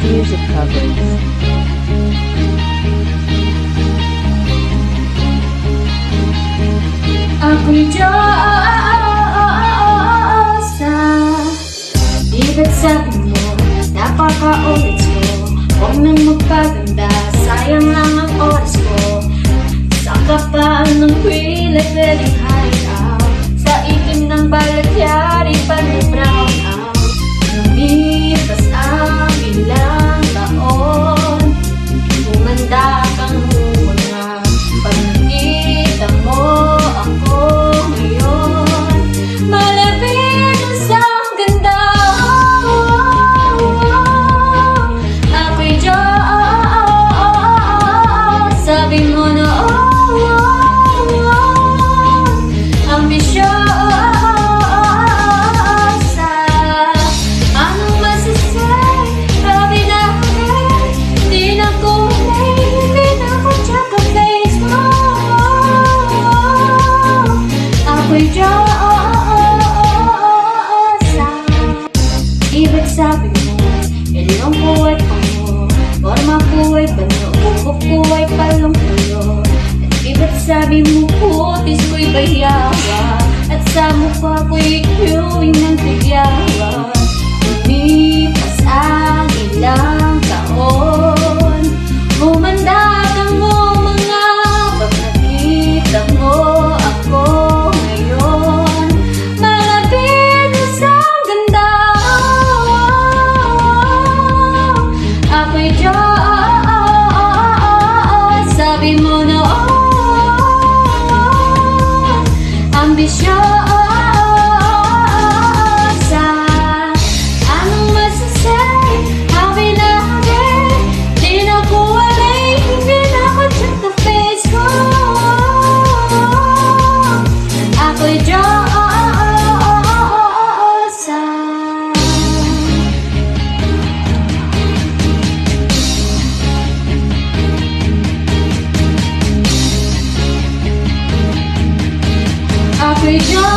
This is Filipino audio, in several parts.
music covers. Ako'y Diyosa. Ibig sabi mo, napaka-ulit ko. Huwag nang magpaganda, sayang lang ang oras ko. Sa kapal ng kwilay, pwedeng hide out. Sa itim ng balat, yari pa ng brown out. Lumipas ang ilang taon, bumanda kang mga. Pag nakita mo ako ngayon, malapit na sa ganda. Ako'y Diyos, sabi mo na ambisyosa. Anong masasay? Grabe na rin, di na kulay, hindi na ko check ang face mo. Ako'y Diyosa. Ibig sabi mo, ilong ko ay pango, forma ko ay banyo, buhok ko ay palong-tulo. At ibig sabi mo, putis ko'y bayawa, at sa mukha ko'y queuing ng tigyawa. Lumipas ang ilang taon, humanda kang mga. Pag nakita mo ako ngayon, malapit na sa ganda. Ako'y Diyos, sabi mo na ambisyosa. Anong masasay? Happy lagi, di na ko alay, hindi na ko check the face ko. Ako'y Diyosa. Ako'y Diyosa.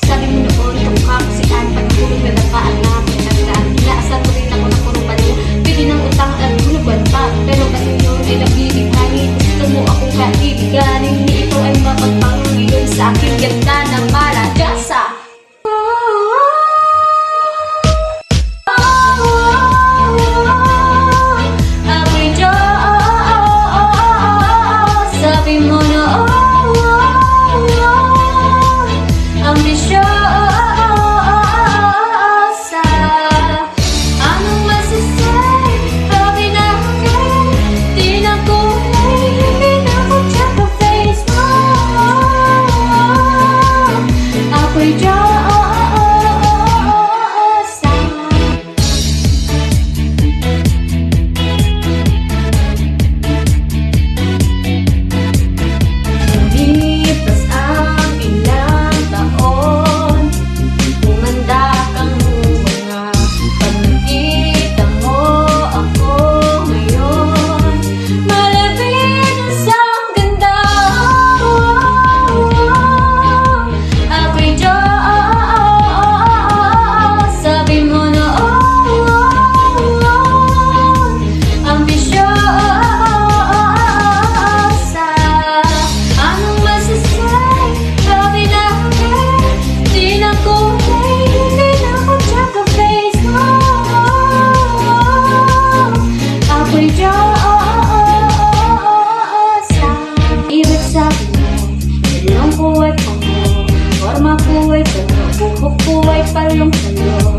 Sabi mo noon, itong kakusian, pagkulong na napaan natin ang daan. Inaasan mo rin ako na puro baliw, pili ng utang at hulugan pa. Pero kasi yun ay nagbibighanin, gusto mo akong kaibiganin. Hindi ito ay mapagpangiyon sa aking ganda ng Diyosa. Ako'y Diyos, sabi mo na ambisyosa. Anong masasay? Happy na agad, di na kulay, hindi na ko check the face mo. Ako'y Diyosa. Lumipas ang ilang taon, bumanda kang mga. Pag nakita mo ako ngayon, malapit na sa ganda. Ako'y Diyos, sabi mo na ambisyosa. Anong masasay? Grabe na agad, di na kulay, hindi na ko check ang face mo. Ako'y Diyosa. Ibig sabi mo, ilong ko ay pango, forma ko ay banyo, buhok ko ay palong-tulo.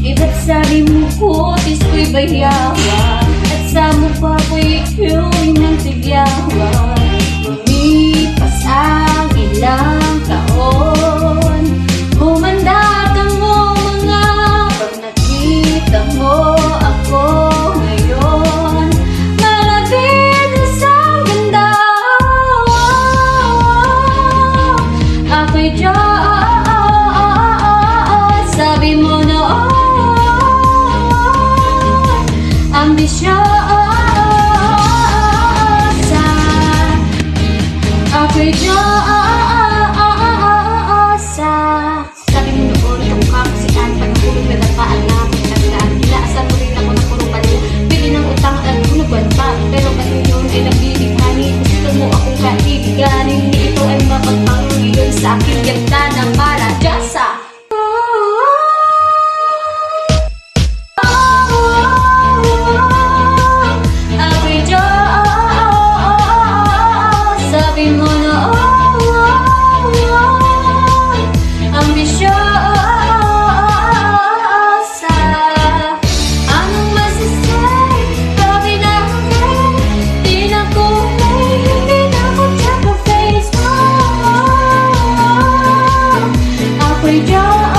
Ibig sabi mo, putis ko'y bayawa, at sa mukha ko'y queuing ng tigyawa. Lumipas ang ilang taon, humanda kang mga. Pag nakita mo ako ngayon, malapit na sa ganda. Ako'y Diyos, sabi mo na ambisyosa. Ako'y Diyosa. Sabi mo noon, itong kakusian, pagkulong na napaan Ala,